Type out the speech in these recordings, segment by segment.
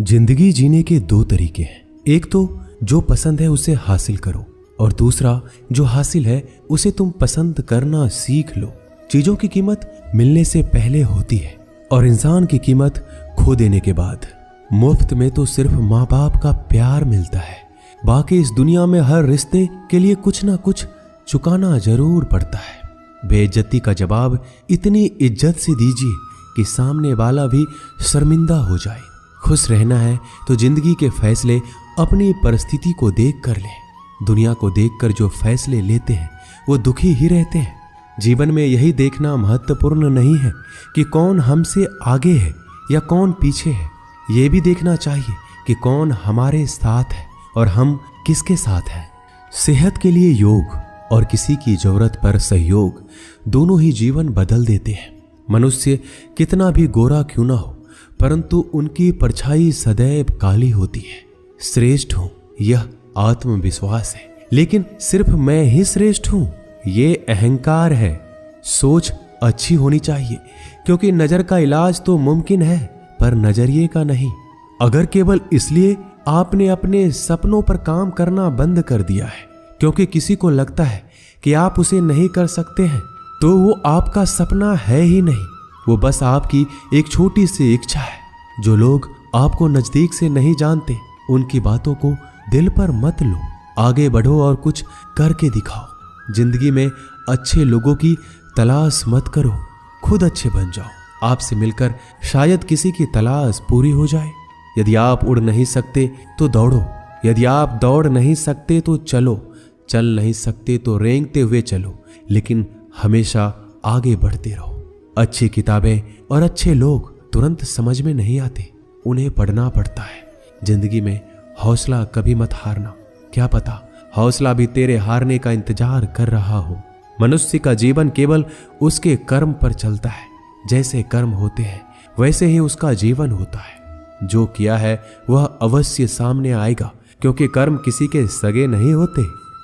जिंदगी जीने के दो तरीके हैं। एक तो जो पसंद है उसे हासिल करो और दूसरा जो हासिल है उसे तुम पसंद करना सीख लो। चीजों की कीमत मिलने से पहले होती है और इंसान की कीमत खो देने के बाद। मुफ्त में तो सिर्फ माँ बाप का प्यार मिलता है, बाकी इस दुनिया में हर रिश्ते के लिए कुछ ना कुछ चुकाना जरूर पड़ता है। बेइज्जती का जवाब इतनी इज्जत से दीजिए कि सामने वाला भी शर्मिंदा हो जाए। खुश रहना है तो जिंदगी के फैसले अपनी परिस्थिति को देख कर लें। दुनिया को देखकर जो फैसले लेते हैं वो दुखी ही रहते हैं। जीवन में यही देखना महत्वपूर्ण नहीं है कि कौन हमसे आगे है या कौन पीछे है, ये भी देखना चाहिए कि कौन हमारे साथ है और हम किसके साथ हैं। सेहत के लिए योग और किसी की जरूरत पर सहयोग दोनों ही जीवन बदल देते हैं। मनुष्य कितना भी गोरा क्यों ना हो, परंतु उनकी परछाई सदैव काली होती है। श्रेष्ठ हूं यह आत्मविश्वास है, लेकिन सिर्फ मैं ही श्रेष्ठ हूं ये अहंकार है। सोच अच्छी होनी चाहिए, क्योंकि नजर का इलाज तो मुमकिन है पर नजरिए का नहीं। अगर केवल इसलिए आपने अपने सपनों पर काम करना बंद कर दिया है क्योंकि किसी को लगता है कि आप उसे नहीं कर सकते हैं, तो वो आपका सपना है ही नहीं, वो बस आपकी एक छोटी सी इच्छा है। जो लोग आपको नजदीक से नहीं जानते उनकी बातों को दिल पर मत लो, आगे बढ़ो और कुछ करके दिखाओ। जिंदगी में अच्छे लोगों की तलाश मत करो, खुद अच्छे बन जाओ। आपसे मिलकर शायद किसी की तलाश पूरी हो जाए। यदि आप उड़ नहीं सकते तो दौड़ो, यदि आप दौड़ नहीं सकते तो चलो, चल नहीं सकते तो रेंगते हुए चलो, लेकिन हमेशा आगे बढ़ते रहो। अच्छी किताबें और अच्छे लोग तुरंत समझ में नहीं आते, उन्हें पढ़ना पड़ता है। जिंदगी में हौसला कभी मत हारना, क्या पता हौसला भी तेरे हारने का इंतजार कर रहा हो। मनुष्य का जीवन केवल उसके कर्म पर चलता है। जैसे कर्म होते हैं वैसे ही उसका जीवन होता है। जो किया है वह अवश्य सामने आएगा, क्योंकि कर्म किसी के सगे नहीं होते।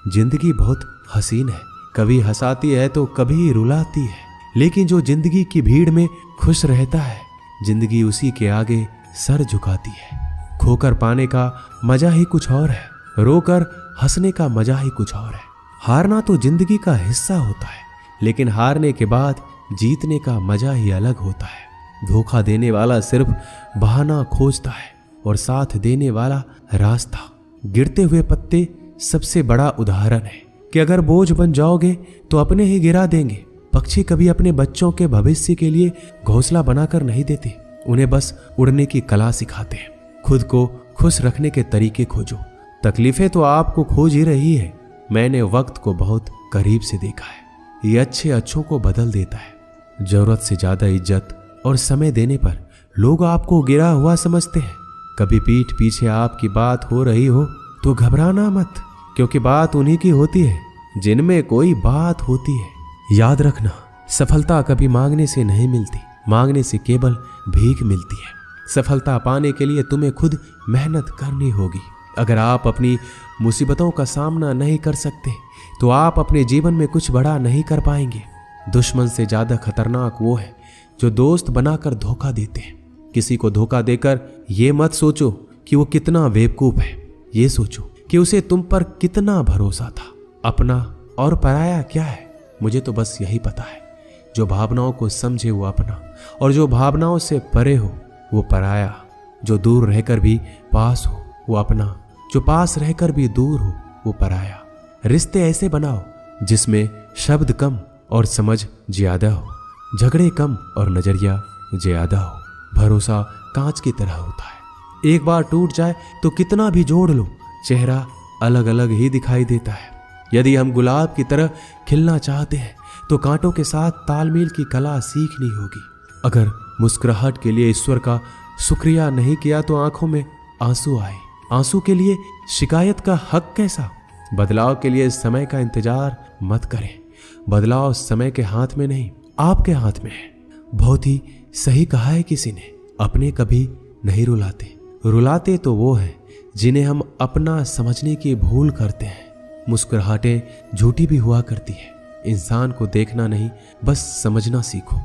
जिंदगी बहुत हसीन है, कभी हंसाती है तो कभी रुलाती है, लेकिन जो जिंदगी की भीड़ में खुश रहता है जिंदगी उसी के आगे सर झुकाती है। खोकर पाने का मजा ही कुछ और है, रोकर हंसने का मजा ही कुछ और है। हारना तो जिंदगी का हिस्सा होता है, लेकिन हारने के बाद जीतने का मजा ही अलग होता है। धोखा देने वाला सिर्फ बहाना खोजता है और साथ देने वाला रास्ता। गिरते हुए पत्ते सबसे बड़ा उदाहरण है कि अगर बोझ बन जाओगे तो अपने ही गिरा देंगे। पक्षी कभी अपने बच्चों के भविष्य के लिए घोंसला बनाकर नहीं देते, उन्हें बस उड़ने की कला सिखाते हैं। खुद को खुश रखने के तरीके खोजो। तकलीफें तो आपको खोज ही रही है। मैंने वक्त को बहुत करीब से देखा है, ये अच्छे अच्छों को बदल देता है। जरूरत से ज्यादा इज्जत और समय देने पर लोग आपको गिरा हुआ समझते हैं। कभी पीठ पीछे आपकी बात हो रही हो तो घबराना मत, क्योंकि बात उन्हीं की होती है जिनमें कोई बात होती है। याद रखना, सफलता कभी मांगने से नहीं मिलती, मांगने से केवल भीख मिलती है। सफलता पाने के लिए तुम्हें खुद मेहनत करनी होगी। अगर आप अपनी मुसीबतों का सामना नहीं कर सकते तो आप अपने जीवन में कुछ बड़ा नहीं कर पाएंगे। दुश्मन से ज्यादा खतरनाक वो है जो दोस्त बनाकर धोखा देते हैं। किसी को धोखा देकर ये मत सोचो कि वो कितना बेवकूफ है, ये सोचो कि उसे तुम पर कितना भरोसा था। अपना और पराया क्या है, मुझे तो बस यही पता है। जो भावनाओं को समझे वो अपना, और जो भावनाओं से परे हो वो पराया। जो दूर रहकर भी पास हो वो अपना, जो पास रहकर भी दूर हो वो पराया। रिश्ते ऐसे बनाओ जिसमें शब्द कम और समझ ज्यादा हो, झगड़े कम और नजरिया ज्यादा हो। भरोसा कांच की तरह होता है, एक बार टूट जाए तो कितना भी जोड़ लो चेहरा अलग अलग ही दिखाई देता है। यदि हम गुलाब की तरह खिलना चाहते हैं तो कांटों के साथ तालमेल की कला सीखनी होगी। अगर मुस्कुराहट के लिए ईश्वर का शुक्रिया नहीं किया तो आंखों में आंसू आए। आंसू के लिए शिकायत का हक कैसा। बदलाव के लिए समय का इंतजार मत करें, बदलाव समय के हाथ में नहीं आपके हाथ में है। बहुत ही सही कहा है किसी ने, अपने कभी नहीं रुलाते, रुलाते तो वो हैं जिन्हें हम अपना समझने की भूल करते हैं। मुस्कुराहटें झूठी भी हुआ करती है। इंसान को देखना नहीं बस समझना सीखो।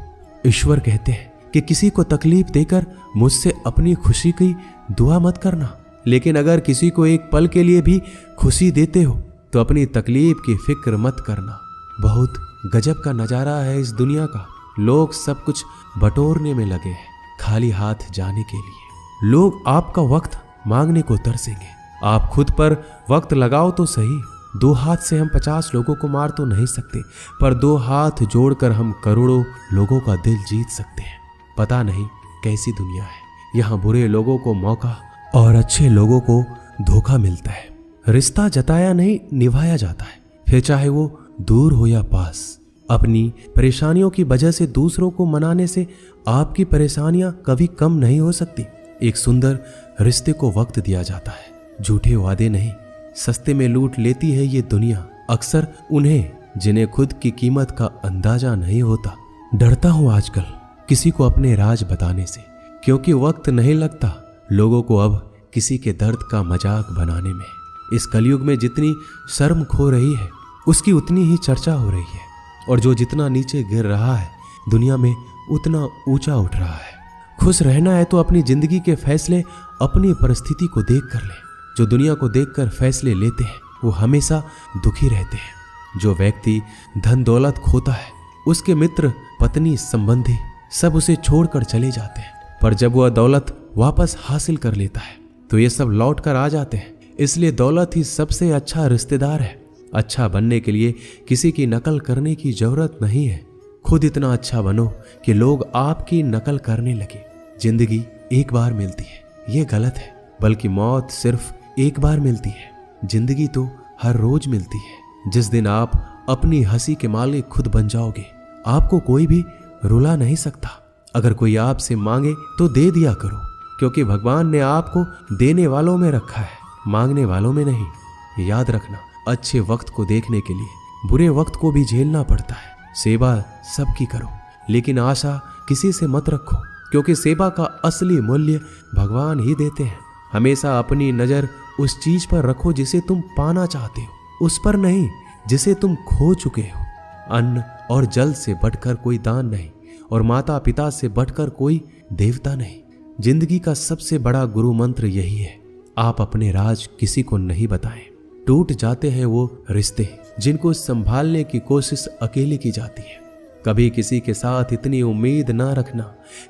ईश्वर कहते हैं कि किसी को तकलीफ देकर मुझसे अपनी खुशी की दुआ मत करना, लेकिन अगर किसी को एक पल के लिए भी खुशी देते हो तो अपनी तकलीफ की फिक्र मत करना। बहुत गजब का नजारा है इस दुनिया का। लोग सब कुछ बटोरने में लगे हैं, खाली हाथ जाने के लिए। लोग आपका वक्त मांगने को तरसेंगे। आप खुद पर वक्त लगाओ तो सही। 2 हाथ से हम 50 लोगों को मार तो नहीं सकते, पर 2 हाथ जोड़कर हम करोड़ों लोगों का दिल जीत सकते हैं। पता नहीं कैसी दुनिया है, यहाँ बुरे लोगों को मौका और अच्छे लोगों को धोखा मिलता है। रिश्ता जताया नहीं निभाया जाता है, फिर चाहे वो दूर हो या पास। अपनी परेशानियों की वजह से दूसरों को मनाने से आपकी परेशानियां कभी कम नहीं हो सकती। एक सुंदर रिश्ते को वक्त दिया जाता है, झूठे वादे नहीं। सस्ते में लूट लेती है ये दुनिया अक्सर उन्हें जिन्हें खुद की कीमत का अंदाजा नहीं होता। डरता हूं आजकल किसी को अपने राज बताने से, क्योंकि वक्त नहीं लगता लोगों को अब किसी के दर्द का मजाक बनाने में। इस कलयुग में जितनी शर्म खो रही है उसकी उतनी ही चर्चा हो रही है, और जो जितना नीचे गिर रहा है दुनिया में उतना ऊंचा उठ रहा है। खुश रहना है तो अपनी जिंदगी के फैसले अपनी परिस्थिति को देख कर ले। जो दुनिया को देखकर फैसले लेते हैं वो हमेशा दुखी रहते हैं। जो व्यक्ति धन दौलत खोता है उसके मित्र पत्नी संबंधी सब उसे छोड़कर चले जाते हैं, पर जब वह दौलत वापस हासिल कर लेता है तो ये सब लौट कर आ जाते हैं। इसलिए दौलत ही सबसे अच्छा रिश्तेदार है। अच्छा बनने के लिए किसी की नकल करने की जरूरत नहीं है। खुद इतना अच्छा बनो कि लोग आपकी नकल करने लगे। जिंदगी एक बार मिलती है ये गलत है, बल्कि मौत सिर्फ एक बार मिलती है। जिंदगी तो हर रोज मिलती है। जिस दिन आप अपनी हंसी के मालिक खुद बन जाओगे आपको कोई भी रुला नहीं सकता। अगर कोई आपसे मांगे तो दे दिया करो, क्योंकि भगवान ने आपको देने वालों में रखा है, मांगने वालों में नहीं। याद रखना, अच्छे वक्त को देखने के लिए बुरे वक्त को भी झेलना पड़ता है। सेवा सबकी करो, लेकिन आशा किसी से मत रखो, क्योंकि सेवा का असली मूल्य भगवान ही देते हैं। हमेशा अपनी नजर उस चीज पर रखो जिसे तुम पाना चाहते हो, उस पर नहीं जिसे तुम खो चुके हो। अन्न और जल से बढ़कर कोई दान नहीं, और माता पिता से बढ़कर कोई देवता नहीं। जिंदगी का सबसे बड़ा गुरु मंत्र यही है, आप अपने राज किसी को नहीं बताएं। टूट जाते हैं वो रिश्ते जिनको संभालने की कोशिश अकेले की जाती है। कभी किसी के साथ इतनी उम्मीद ना रखना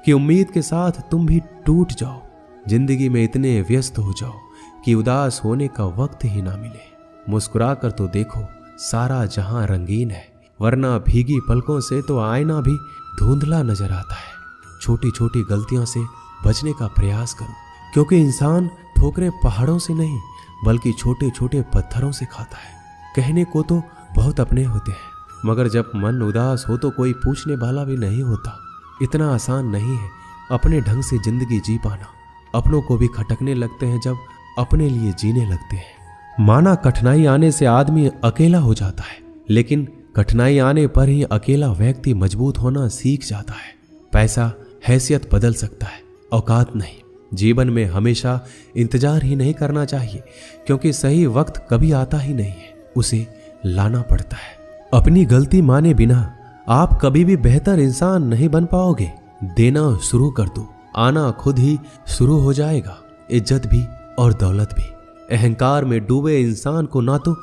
कि उम्मीद के साथ तुम भी टूट जाओ। जिंदगी में इतने व्यस्त हो जाओ कि उदास होने का वक्त ही ना मिले। मुस्कुरा कर तो देखो, सारा जहां रंगीन है, वरना भीगी पलकों से तो आईना भी धुंधला नजर आता है। छोटी छोटी गलतियों से बचने का प्रयास करो, क्योंकि इंसान ठोकरें पहाड़ों से नहीं बल्कि छोटे छोटे पत्थरों से खाता है। कहने को तो बहुत अपने होते हैं, मगर जब मन उदास हो तो कोई पूछने वाला भी नहीं होता। इतना आसान नहीं है अपने ढंग से जिंदगी जी पाना। अपनों को भी खटकने लगते हैं जब अपने लिए जीने लगते हैं। माना कठिनाई आने से आदमी अकेला हो जाता है, लेकिन कठिनाई आने पर ही अकेला व्यक्ति मजबूत होना सीख जाता है। पैसा हैसियत बदल सकता है, औकात नहीं। जीवन में हमेशा इंतजार ही नहीं करना चाहिए, क्योंकि सही वक्त कभी आता ही नहीं है, उसे लाना पड़ता है। अपनी गलती माने बिना आप कभी भी बेहतर इंसान नहीं बन पाओगे। देना शुरू कर दो, आना खुद ही शुरू हो जाएगा। इज्जत भी और दौलत भी। अहंकार में डूबे इंसान को ना तो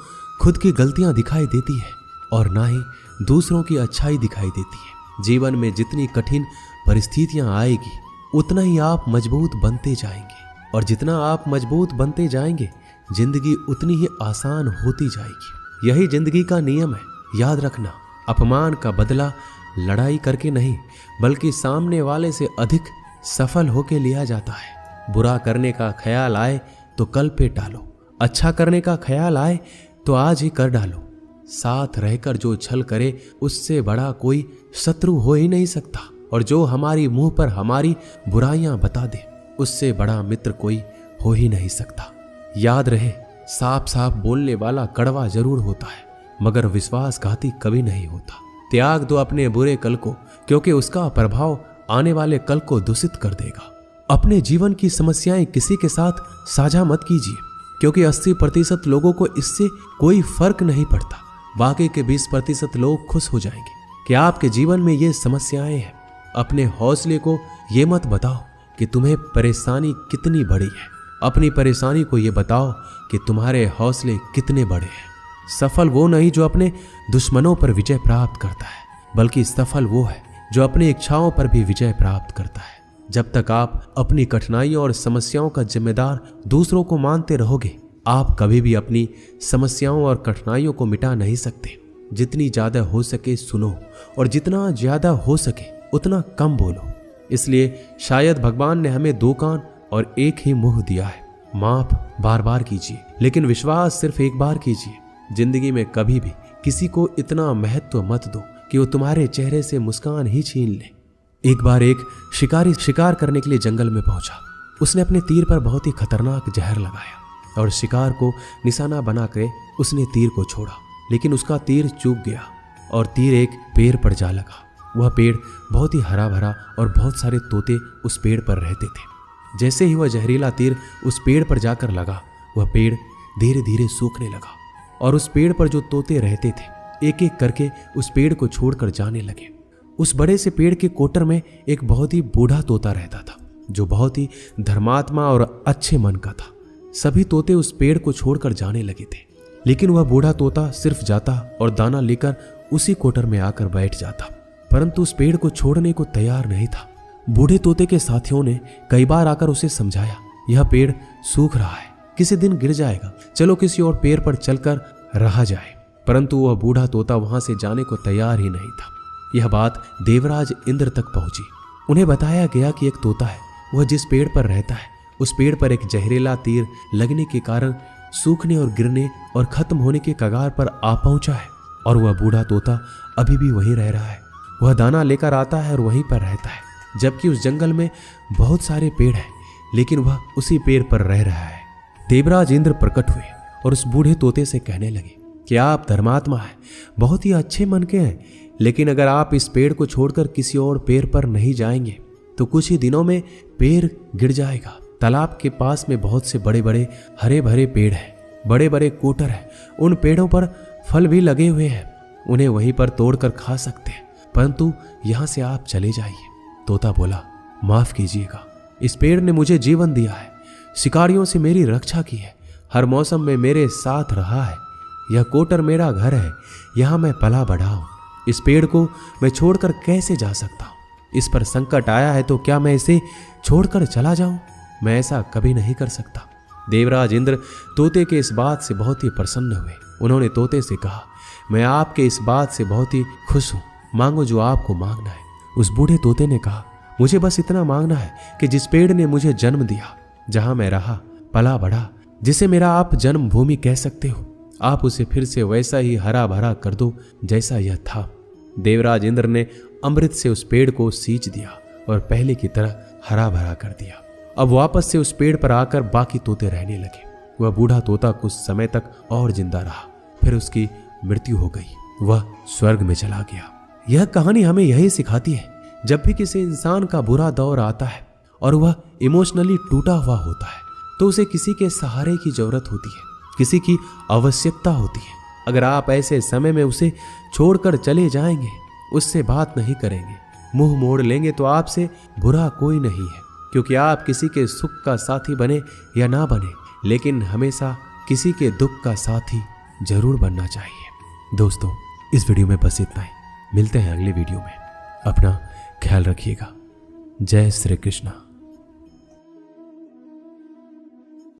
खुद की गलतियां दिखाई देती है और ना ही दूसरों की अच्छाई दिखाई देती है। जीवन में जितनी कठिन परिस्थितियां आएगी उतना ही आप मजबूत बनते जाएंगे, और जितना आप मजबूत बनते जाएंगे जिंदगी उतनी ही आसान होती जाएगी। यही जिंदगी का नियम है। याद रखना, अपमान का बदला लड़ाई करके नहीं बल्कि सामने वाले से अधिक सफल होके लिया जाता है। बुरा करने का ख्याल आए तो कल पे टालो, अच्छा करने का ख्याल आए तो आज ही कर डालो। साथ रहकर जो छल करे उससे बड़ा कोई शत्रु हो ही नहीं सकता, और जो हमारी मुंह पर हमारी बुराइयां बता दे उससे बड़ा मित्र कोई हो ही नहीं सकता। याद रहे, साफ साफ बोलने वाला कड़वा जरूर होता है, मगर विश्वासघाती कभी नहीं होता। त्याग दो अपने बुरे कल को, क्योंकि उसका प्रभाव आने वाले कल को दूषित कर देगा। अपने जीवन की समस्याएं किसी के साथ साझा मत कीजिए, क्योंकि 80% लोगों को इससे कोई फर्क नहीं पड़ता। बाकी के 20% लोग खुश हो जाएंगे कि आपके जीवन में ये समस्याएं हैं। अपने हौसले को ये मत बताओ कि तुम्हें परेशानी कितनी बड़ी है। अपनी परेशानी को ये बताओ कि तुम्हारे हौसले कितने बड़े हैं। सफल वो नहीं जो अपने दुश्मनों पर विजय प्राप्त करता है, बल्कि सफल वो है जो अपनी इच्छाओं पर भी विजय प्राप्त करता है। जब तक आप अपनी कठिनाइयों और समस्याओं का जिम्मेदार दूसरों को मानते रहोगे, आप कभी भी अपनी समस्याओं और कठिनाइयों को मिटा नहीं सकते। जितनी ज्यादा हो सके सुनो, और जितना ज्यादा हो सके उतना कम बोलो। इसलिए शायद भगवान ने हमें 2 कान और 1 ही मुंह दिया है। माफ बार बार कीजिए, लेकिन विश्वास सिर्फ एक बार कीजिए। जिंदगी में कभी भी किसी को इतना महत्व मत दो कि वो तुम्हारे चेहरे से मुस्कान ही छीन ले। एक बार एक शिकारी शिकार करने के लिए जंगल में पहुंचा। उसने अपने तीर पर बहुत ही खतरनाक जहर लगाया और शिकार को निशाना बना के उसने तीर को छोड़ा, लेकिन उसका तीर चूक गया और तीर एक पेड़ पर जा लगा। वह पेड़ बहुत ही हरा भरा और बहुत सारे तोते उस पेड़ पर रहते थे। जैसे ही वह जहरीला तीर उस पेड़ पर जाकर लगा, वह पेड़ धीरे धीरे सूखने लगा और उस पेड़ पर जो तोते रहते थे एक एक करके उस पेड़ को छोड़कर जाने लगे। उस बड़े से पेड़ के कोटर में एक बहुत ही बूढ़ा तोता रहता था, जो बहुत ही धर्मात्मा और अच्छे मन का था। सभी तोते उस पेड़ को छोड़कर जाने लगे थे, लेकिन वह बूढ़ा तोता सिर्फ जाता और दाना लेकर उसी कोटर में आकर बैठ जाता, परंतु उस पेड़ को छोड़ने को तैयार नहीं था। बूढ़े तोते के साथियों ने कई बार आकर उसे समझाया, यह पेड़ सूख रहा है, किसी दिन गिर जाएगा, चलो किसी और पेड़ पर चलकर रहा जाए। परंतु वह बूढ़ा तोता वहां से जाने को तैयार ही नहीं था। यह बात देवराज इंद्र तक पहुंची। उन्हें बताया गया कि एक तोता है, वह जिस पेड़ पर रहता है उस पेड़ पर एक जहरीला तीर लगने के कारण सूखने और गिरने और खत्म होने के कगार पर आ पहुंचा है, और वह बूढ़ा तोता अभी भी वहीं रह रहा है। वह दाना लेकर आता है और वहीं पर रहता है, जबकि उस जंगल में बहुत सारे पेड़ हैं, लेकिन वह उसी पेड़ पर रह रहा है। देवराज इंद्र प्रकट हुए और उस बूढ़े तोते से कहने लगे कि आप धर्मात्मा हैं, बहुत ही अच्छे मन के हैं, लेकिन अगर आप इस पेड़ को छोड़कर किसी और पेड़ पर नहीं जाएंगे तो कुछ ही दिनों में पेड़ गिर जाएगा। तालाब के पास में बहुत से बड़े बड़े हरे भरे पेड़ हैं, बड़े बड़े कोटर हैं, उन पेड़ों पर फल भी लगे हुए हैं, उन्हें वहीं पर तोड़कर खा सकते हैं, परंतु यहाँ से आप चले जाइए। तोता बोला, माफ कीजिएगा, इस पेड़ ने मुझे जीवन दिया है, शिकारियों से मेरी रक्षा की है, हर मौसम में मेरे साथ रहा है, यह कोटर मेरा घर है, यहाँ मैं पला बढ़ा हूँ, इस पेड़ को मैं छोड़कर कैसे जा सकता हूँ? इस पर संकट आया है तो क्या मैं इसे छोड़कर चला जाऊं? मैं ऐसा कभी नहीं कर सकता। देवराज इंद्र तोते के इस बात से बहुत ही प्रसन्न हुए। उन्होंने तोते से कहा, मैं आपके इस बात से बहुत ही खुश हूँ, मांगो जो आपको मांगना है। उस बूढ़े तोते ने कहा, मुझे बस इतना मांगना है कि जिस पेड़ ने मुझे जन्म दिया, जहां मैं रहा पला बढ़ा, जिसे मेरा आप जन्मभूमि कह सकते हो, आप उसे फिर से वैसा ही हरा भरा कर दो जैसा यह था। देवराज इंद्र ने अमृत से उस पेड़ को सींच दिया और पहले की तरह हरा भरा कर दिया। अब वापस से उस पेड़ पर आकर बाकी तोते रहने लगे। वह बूढ़ा तोता कुछ समय तक और जिंदा रहा, फिर उसकी मृत्यु हो गई, वह स्वर्ग में चला गया। यह कहानी हमें यही सिखाती है, जब भी किसी इंसान का बुरा दौर आता है और वह इमोशनली टूटा हुआ होता है तो उसे किसी के सहारे की जरूरत होती है, किसी की आवश्यकता होती है। अगर आप ऐसे समय में उसे छोड़कर चले जाएंगे, उससे बात नहीं करेंगे, मुंह मोड़ लेंगे, तो आपसे बुरा कोई नहीं है, क्योंकि आप किसी के सुख का साथी बने या ना बने, लेकिन हमेशा किसी के दुख का साथी जरूर बनना चाहिए। दोस्तों, इस वीडियो में बस इतना ही। मिलते हैं अगली वीडियो में। अपना ख्याल रखिएगा। जय श्री कृष्ण।